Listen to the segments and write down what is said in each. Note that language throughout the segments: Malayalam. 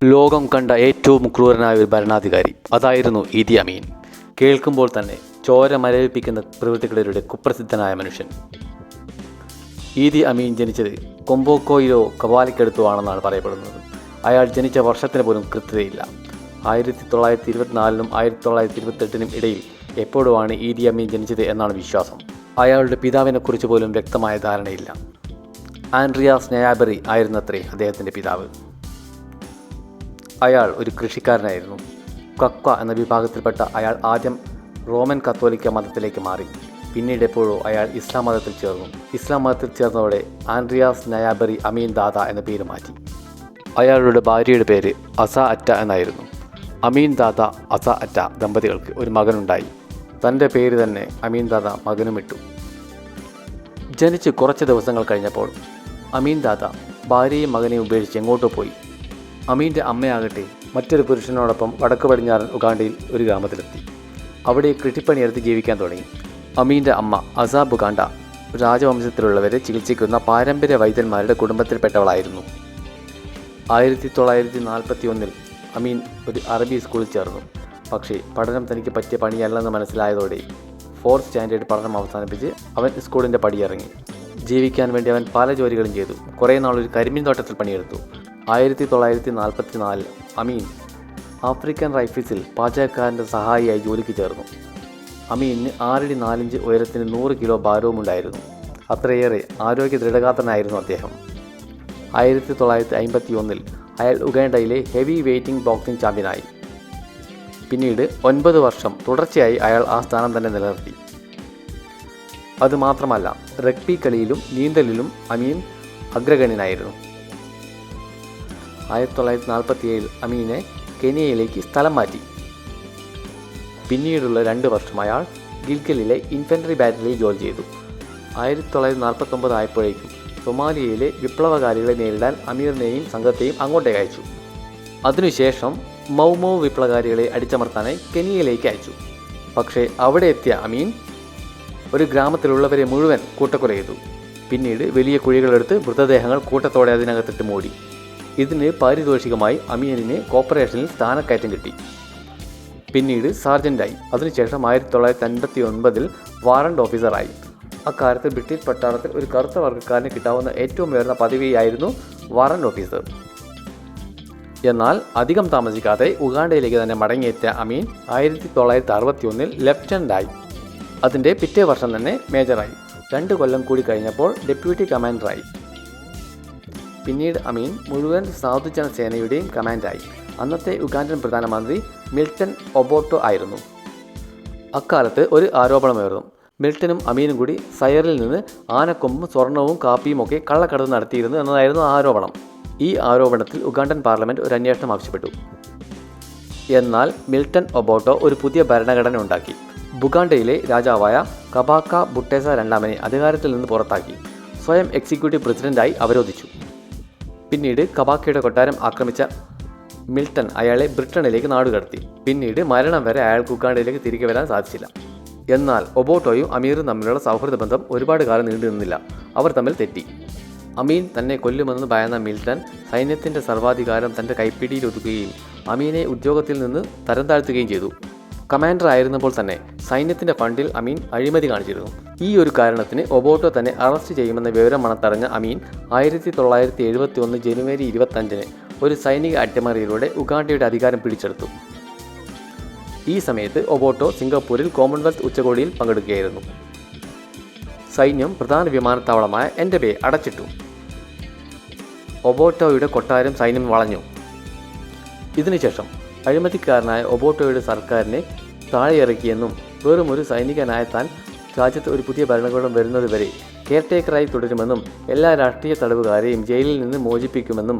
ലോകം കണ്ട ഏറ്റവും ക്രൂരനായ ഒരു ഭരണാധികാരി അതായിരുന്നു ഈദി അമീൻ. കേൾക്കുമ്പോൾ തന്നെ ചോര മരവിപ്പിക്കുന്ന പ്രവൃത്തികളിലൂടെ കുപ്രസിദ്ധനായ മനുഷ്യൻ. ഈദി അമീൻ ജനിച്ചത് കൊമ്പോക്കോയിലോ കവാലിക്കടുത്തോ ആണെന്നാണ് പറയപ്പെടുന്നത്. അയാൾ ജനിച്ച വർഷത്തിന് പോലും കൃത്യതയില്ല. 1924 1928 ഇടയിൽ എപ്പോഴുമാണ് ഈദി അമീൻ ജനിച്ചത് എന്നാണ് വിശ്വാസം. അയാളുടെ പിതാവിനെക്കുറിച്ച് പോലും വ്യക്തമായ ധാരണയില്ല. ആൻഡ്രിയാസ് നയാബെറി ആയിരുന്നത്രേ അദ്ദേഹത്തിൻ്റെ പിതാവ്. അയാൾ ഒരു കൃഷിക്കാരനായിരുന്നു. ക്വക്വ എന്ന വിഭാഗത്തിൽപ്പെട്ട അയാൾ ആദ്യം റോമൻ കത്തോലിക്ക മതത്തിലേക്ക് മാറി. പിന്നീട് എപ്പോഴോ അയാൾ ഇസ്ലാം മതത്തിൽ ചേർന്നു. ഇസ്ലാം മതത്തിൽ ചേർന്നതോടെ ആൻഡ്രിയാസ് നയാബെറി അമീൻ ദാദ എന്ന പേര് മാറ്റി. അയാളുടെ ഭാര്യയുടെ പേര് അസ അറ്റ എന്നായിരുന്നു. അമീൻ ദാദ അസ അറ്റ ദമ്പതികൾക്ക് ഒരു മകനുണ്ടായി. തൻ്റെ പേര് തന്നെ അമീൻ ദാദ മകനുമിട്ടു. ജനിച്ച് കുറച്ച് ദിവസങ്ങൾ കഴിഞ്ഞപ്പോൾ അമീൻ ദാദ ഭാര്യയും മകനെയും ഉപേക്ഷിച്ച് എങ്ങോട്ടോ പോയി. അമീൻ്റെ അമ്മയാകട്ടെ മറ്റൊരു പുരുഷനോടൊപ്പം വടക്ക് പടിഞ്ഞാറൻ ഉഗാണ്ടയിൽ ഒരു ഗ്രാമത്തിലെത്തി. അവിടെ കൃഷിപ്പണിയെടുത്ത് ജീവിക്കാൻ തുടങ്ങി. അമീൻ്റെ അമ്മ അസ ബുഗാണ്ട രാജവംശത്തിലുള്ളവരെ ചികിത്സിക്കുന്ന പാരമ്പര്യ വൈദ്യന്മാരുടെ കുടുംബത്തിൽപ്പെട്ടവളായിരുന്നു. 1941 അമീൻ ഒരു അറബി സ്കൂളിൽ ചേർന്നു. പക്ഷേ പഠനം തനിക്ക് പറ്റിയ പണിയല്ലെന്ന് മനസ്സിലായതോടെ 4th സ്റ്റാൻഡേർഡ് പഠനം അവസാനിപ്പിച്ച് അവൻ സ്കൂളിൻ്റെ പടിയിറങ്ങി. ജീവിക്കാൻ വേണ്ടി അവൻ പല ജോലികളും ചെയ്തു. കുറേ നാളൊരു കരിമീൻ തോട്ടത്തിൽ പണിയെടുത്തു. 1944 അമീൻ ആഫ്രിക്കൻ റൈഫിൾസിൽ പാചകക്കാരൻ്റെ സഹായിയായി ജോലിക്ക് ചേർന്നു. അമീന് 6 അടി 4 ഇഞ്ച് ഉയരത്തിന് 100 കിലോ ഭാരവും ഉണ്ടായിരുന്നു. അത്രയേറെ ആരോഗ്യ ദൃഢഗാത്രനായിരുന്നു അദ്ദേഹം. 1951 അയാൾ ഉഗാണ്ടയിലെ ഹെവി വെയ്റ്റിംഗ് ബോക്സിംഗ് ചാമ്പ്യനായി. പിന്നീട് 9 വർഷം തുടർച്ചയായി അയാൾ ആ സ്ഥാനം തന്നെ നിലനിർത്തി. അതുമാത്രമല്ല, റഗ്ബി കളിയിലും നീന്തലിലും അമീൻ അഗ്രഗണ്യനായിരുന്നു. 1947 അമീനെ കെനിയയിലേക്ക് സ്ഥലം മാറ്റി. പിന്നീടുള്ള 2 വർഷം അയാൾ ഗിൽഗലിലെ ഇൻഫൻട്രി ബാറ്റലിയിൽ ജോലി ചെയ്തു. 1949 ആയപ്പോഴേക്കും സൊമാലിയയിലെ വിപ്ലവകാരികളെ നേരിടാൻ അമീറിനെയും സംഘത്തെയും അങ്ങോട്ടേക്ക് അയച്ചു. അതിനുശേഷം മൗമോ വിപ്ലവകാരികളെ അടിച്ചമർത്താനായി കെനിയയിലേക്ക് അയച്ചു. പക്ഷേ അവിടെ എത്തിയ അമീൻ ഒരു ഗ്രാമത്തിലുള്ളവരെ മുഴുവൻ കൂട്ടക്കൊല ചെയ്തു. പിന്നീട് വലിയ കുഴികളെടുത്ത് മൃതദേഹങ്ങൾ കൂട്ടത്തോടെ അതിനകത്തിട്ട് മൂടി. ഇതിന് പാരിതോഷികമായി അമീനിന് കോർപ്പറേഷനിൽ സ്ഥാനക്കയറ്റം കിട്ടി. പിന്നീട് സാർജൻ്റായി. അതിനുശേഷം 1959 വാറണ്ട് ഓഫീസറായി. അക്കാലത്ത് ബ്രിട്ടീഷ് പട്ടാളത്തിൽ ഒരു കറുത്ത വർഗ്ഗക്കാരന് കിട്ടാവുന്ന ഏറ്റവും ഉയർന്ന പദവിയായിരുന്നു വാറണ്ട് ഓഫീസർ. എന്നാൽ അധികം താമസിക്കാതെ ഉഗാണ്ടയിലേക്ക് തന്നെ മടങ്ങിയെത്തിയ അമീൻ 1961 ലഫ്റ്റനൻ്റായി. അതിൻ്റെ പിറ്റേ വർഷം തന്നെ മേജറായി. 2 കൊല്ലം കൂടി കഴിഞ്ഞപ്പോൾ ഡെപ്യൂട്ടി കമാൻഡറായി. പിന്നീട് അമീൻ മുഴുവൻ സാധുജന സേനയുടെയും കമാൻഡറായി. അന്നത്തെ ഉഗാണ്ടൻ പ്രധാനമന്ത്രി മിൽട്ടൺ ഒബോട്ടോ ആയിരുന്നു. അക്കാലത്ത് ഒരു ആരോപണമായിരുന്നു. മിൽട്ടനും അമീനും കൂടി സയറിൽ നിന്ന് ആനക്കൊമ്പും സ്വർണവും കാപ്പിയും ഒക്കെ കള്ളക്കടത്ത് നടത്തിയിരുന്നു എന്നതായിരുന്നു ആരോപണം. ഈ ആരോപണത്തിൽ ഉഗാണ്ടൻ പാർലമെൻറ്റ് ഒരു അന്വേഷണം ആവശ്യപ്പെട്ടു. എന്നാൽ മിൽട്ടൺ ഒബോട്ടോ ഒരു പുതിയ ഭരണഘടന ഉണ്ടാക്കി. ബുഗാണ്ടയിലെ രാജാവായ കബാക്ക ബുട്ടേസ രണ്ടാമനെ അധികാരത്തിൽ നിന്ന് പുറത്താക്കി. സ്വയം എക്സിക്യൂട്ടീവ് പ്രസിഡന്റായി അവരോധിച്ചു. പിന്നീട് കബാക്കയുടെ കൊട്ടാരം ആക്രമിച്ച മിൽട്ടൺ അയാളെ ബ്രിട്ടനിലേക്ക് നാടുകടത്തി. പിന്നീട് മരണം വരെ അയാൾക്ക് ഉഗാണ്ടയിലേക്ക് തിരികെ വരാൻ സാധിച്ചില്ല. എന്നാൽ ഒബോട്ടോയും അമീറും തമ്മിലുള്ള സൗഹൃദ ബന്ധം ഒരുപാട് കാലം നീണ്ടു നിന്നില്ല. അവർ തമ്മിൽ തെറ്റി. അമീൻ തന്നെ കൊല്ലുമെന്ന് ഭയന്ന മിൽട്ടൺ സൈന്യത്തിൻ്റെ സർവാധികാരം തൻ്റെ കൈപ്പിടിയിൽ ഒതുക്കുകയും അമീനെ ഉദ്യോഗത്തിൽ നിന്ന് തരം താഴ്ത്തുകയും ചെയ്തു. കമാൻഡർ ആയിരുന്നപ്പോൾ തന്നെ സൈന്യത്തിൻ്റെ ഫണ്ടിൽ അമീൻ അഴിമതി കാണിച്ചിരുന്നു. ഈ ഒരു കാരണത്തിന് ഒബോട്ടോ തന്നെ അറസ്റ്റ് ചെയ്യുമെന്ന വിവരം മണത്തറിഞ്ഞ അമീൻ 1971 ജനുവരി 25 ഒരു സൈനിക അട്ടിമറിയിലൂടെ ഉഗാണ്ടയുടെ അധികാരം പിടിച്ചെടുത്തു. ഈ സമയത്ത് ഒബോട്ടോ സിംഗപ്പൂരിൽ കോമൺവെൽത്ത് ഉച്ചകോടിയിൽ പങ്കെടുക്കുകയായിരുന്നു. സൈന്യം പ്രധാന വിമാനത്താവളമായ എൻഡബെ അടച്ചിട്ടു. ഒബോട്ടോയുടെ കൊട്ടാരം സൈന്യം വളഞ്ഞു. ഇതിനുശേഷം അഴിമതിക്കാരനായ ഒബോട്ടോയുടെ സർക്കാരിനെ താഴെയിറക്കിയെന്നും വെറും ഒരു സൈനികനായ താൻ രാജ്യത്ത് ഒരു പുതിയ ഭരണകൂടം വരുന്നതുവരെ കെയർടേക്കറായി തുടരുമെന്നും എല്ലാ രാഷ്ട്രീയ തടവുകാരെയും ജയിലിൽ നിന്ന് മോചിപ്പിക്കുമെന്നും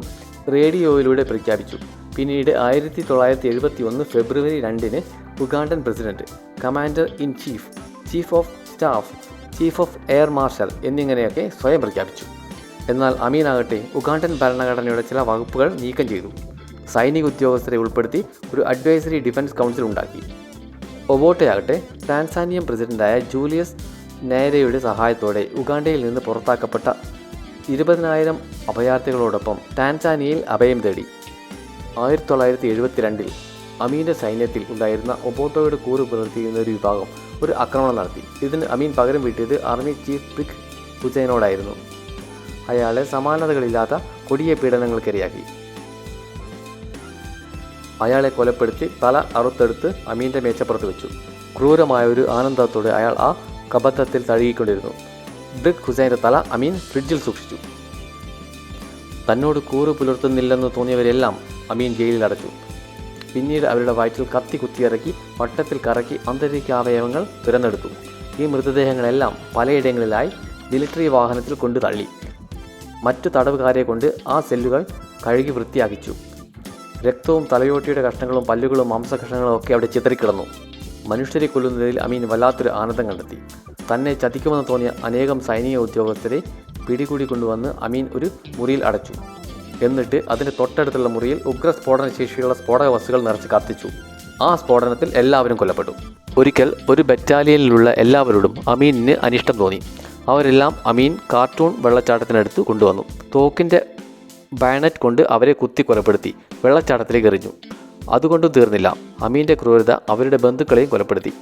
റേഡിയോയിലൂടെ പ്രഖ്യാപിച്ചു. പിന്നീട് 1971 ഫെബ്രുവരി 2 Ugandan president, commander in chief, chief of staff, chief of air marshal എന്നിങ്ങനെയൊക്കെ സ്വയം പ്രഖ്യാപിച്ചു. എന്നാൽ അമീനാകട്ടെ ഉഗാണ്ടൻ ഭരണഘടനയുടെ ചില വകുപ്പുകൾ നീക്കം ചെയ്തു. സൈനിക ഉദ്യോഗസ്ഥരെ ഉൾപ്പെടുത്തി ഒരു അഡ്വൈസറി ഡിഫൻസ് കൗൺസിൽ ഉണ്ടാക്കി. ഒബോട്ടയാകട്ടെ ടാൻസാനിയൻ പ്രസിഡന്റായ ജൂലിയസ് നൈരയുടെ സഹായത്തോടെ ഉഗാണ്ടയിൽ നിന്ന് പുറത്താക്കപ്പെട്ട 20,000 അഭയാർത്ഥികളോടൊപ്പം ടാൻസാനിയയിൽ അഭയം തേടി. 1972 അമീൻ്റെ സൈന്യത്തിൽ ഉണ്ടായിരുന്ന ഒബോട്ടോയുടെ കൂറ് പുലർത്തിയിരുന്ന ഒരു വിഭാഗം ഒരു ആക്രമണം നടത്തി. ഇതിന് അമീൻ പകരം വീട്ടിയത് ആർമി ചീഫ് ബ്രിഗ് ഹുസൈനോടായിരുന്നു. അയാളെ സമാനതകളില്ലാത്ത കൊടിയ പീഡനങ്ങൾക്കിരയാക്കി. അയാളെ കൊലപ്പെടുത്തി തല അറുത്തെടുത്ത് അമീൻ്റെ മേച്ചപ്പുറത്ത് വെച്ചു. ക്രൂരമായ ഒരു ആനന്ദത്തോടെ അയാൾ ആ കബദ്ധത്തിൽ തഴുകിക്കൊണ്ടിരുന്നു. ബ്രിഗ് ഹുസൈൻ്റെ തല അമീൻ ഫ്രിഡ്ജിൽ സൂക്ഷിച്ചു. തന്നോട് കൂറ് പുലർത്തുന്നില്ലെന്ന് തോന്നിയവരെല്ലാം അമീൻ ജയിലിൽ അടച്ചു. പിന്നീട് അവരുടെ വയറ്റിൽ കത്തി കുത്തിയിറക്കി വട്ടത്തിൽ കറക്കി ആന്തരികാവയവങ്ങൾ തുരന്നെടുത്തു. ഈ മൃതദേഹങ്ങളെല്ലാം പലയിടങ്ങളിലായി മിലിറ്ററി വാഹനത്തിൽ കൊണ്ടു തള്ളി. മറ്റു തടവുകാരെ കൊണ്ട് ആ സെല്ലുകൾ കഴുകി വൃത്തിയാക്കിച്ചു. രക്തവും തലയോട്ടിയുടെ കഷ്ണങ്ങളും പല്ലുകളും മാംസകഷ്ണങ്ങളും ഒക്കെ അവിടെ ചിതറിക്കിടന്നു. മനുഷ്യരെ കൊല്ലുന്നതിൽ അമീൻ വല്ലാത്തൊരു ആനന്ദം കണ്ടെത്തി. തന്നെ ചതിക്കുമെന്ന് തോന്നിയ അനേകം സൈനിക ഉദ്യോഗസ്ഥരെ പിടികൂടി കൊണ്ടുവന്ന് അമീൻ ഒരു മുറിയിൽ അടച്ചു. എന്നിട്ട് അതിൻ്റെ തൊട്ടടുത്തുള്ള മുറിയിൽ ഉഗ്രസ്ഫോടന ശേഷിയുള്ള സ്ഫോടക വസ്തുക്കൾ നിറച്ച് കത്തിച്ചു. ആ സ്ഫോടനത്തിൽ എല്ലാവരും കൊല്ലപ്പെട്ടു. ഒരിക്കൽ ഒരു ബറ്റാലിയനിലുള്ള എല്ലാവരോടും അമീനിന് അനിഷ്ടം തോന്നി. അവരെല്ലാം അമീൻ കാർട്ടൂൺ വെള്ളച്ചാട്ടത്തിനടുത്ത് കൊണ്ടുവന്നു. തോക്കിൻ്റെ ബാനറ്റ് കൊണ്ട് അവരെ കുത്തി കൊലപ്പെടുത്തി വെള്ളച്ചാട്ടത്തിലേക്ക് എറിഞ്ഞു. അതുകൊണ്ടും തീർന്നില്ല. അമീൻ്റെ ക്രൂരത അവരുടെ ബന്ധുക്കളെയും കൊലപ്പെടുത്തി.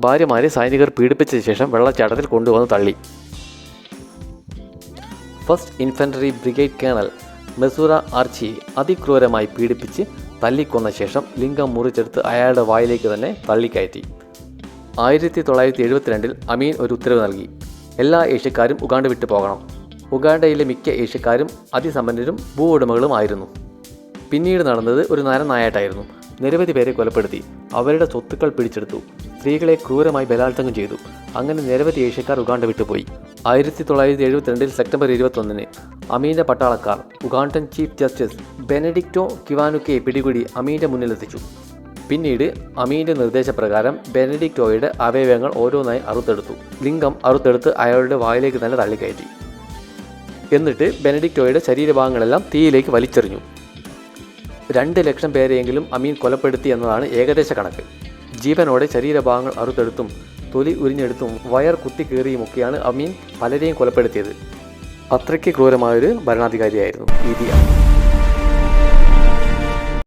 ഭാര്യമാരെ സൈനികർ പീഡിപ്പിച്ച ശേഷം വെള്ളച്ചാട്ടത്തിൽ കൊണ്ടുവന്ന് തള്ളി. ഫസ്റ്റ് ഇൻഫൻട്രി ബ്രിഗേഡ് കേണൽ മെസൂറ ആർച്ചിയെ അതിക്രൂരമായി പീഡിപ്പിച്ച് തല്ലിക്കൊന്ന ശേഷം ലിംഗം മുറിച്ചെടുത്ത് അയാളുടെ വായിലേക്ക് തന്നെ തള്ളിക്കയറ്റി. 1972 അമീൻ ഒരു ഉത്തരവ് നൽകി. എല്ലാ ഏഷ്യക്കാരും ഉഗാണ്ട വിട്ടു പോകണം. ഉഗാണ്ടയിലെ മിക്ക ഏഷ്യക്കാരും അതിസമ്പന്നരും ഭൂ ഉടമകളുമായിരുന്നു. പിന്നീട് നടന്നത് ഒരു നരനായാട്ടായിരുന്നു. നിരവധി പേരെ കൊലപ്പെടുത്തി. അവരുടെ സ്വത്തുക്കൾ പിടിച്ചെടുത്തു. സ്ത്രീകളെ ക്രൂരമായി ബലാത്സംഗം ചെയ്തു. അങ്ങനെ നിരവധി ഏഷ്യക്കാർ ഉഗാണ്ട വിട്ടുപോയി. 1972 സെപ്റ്റംബർ 21 അമീൻ്റെ പട്ടാളക്കാർ ഉഗാണ്ടൻ ചീഫ് ജസ്റ്റിസ് ബെനഡിക്റ്റോ കിവാനുക്കയെ പിടികൂടി അമീൻ്റെ മുന്നിലെത്തിച്ചു. പിന്നീട് അമീൻ്റെ നിർദ്ദേശപ്രകാരം ബെനഡിക്റ്റോയുടെ അവയവങ്ങൾ ഓരോന്നായി അറുത്തെടുത്തു. ലിംഗം അറുത്തെടുത്ത് അയാളുടെ വായിലേക്ക് തന്നെ തള്ളിക്കയറ്റി. എന്നിട്ട് ബെനഡിക്റ്റോയുടെ ശരീരഭാഗങ്ങളെല്ലാം തീയിലേക്ക് വലിച്ചെറിഞ്ഞു. 2 ലക്ഷം പേരെയെങ്കിലും അമീൻ കൊലപ്പെടുത്തി എന്നതാണ് ഏകദേശ കണക്ക്. ജീവനോടെ ശരീരഭാഗങ്ങൾ അറുത്തെടുത്തും തൊലി ഉരിഞ്ഞെടുത്തും വയർ കുത്തിക്കീറിയുമൊക്കെയാണ് അമീൻ പലരെയും കൊലപ്പെടുത്തിയത്. അത്രയ്ക്ക് ക്രൂരമായൊരു ഭരണാധികാരിയായിരുന്നു ഈദി അമീൻ.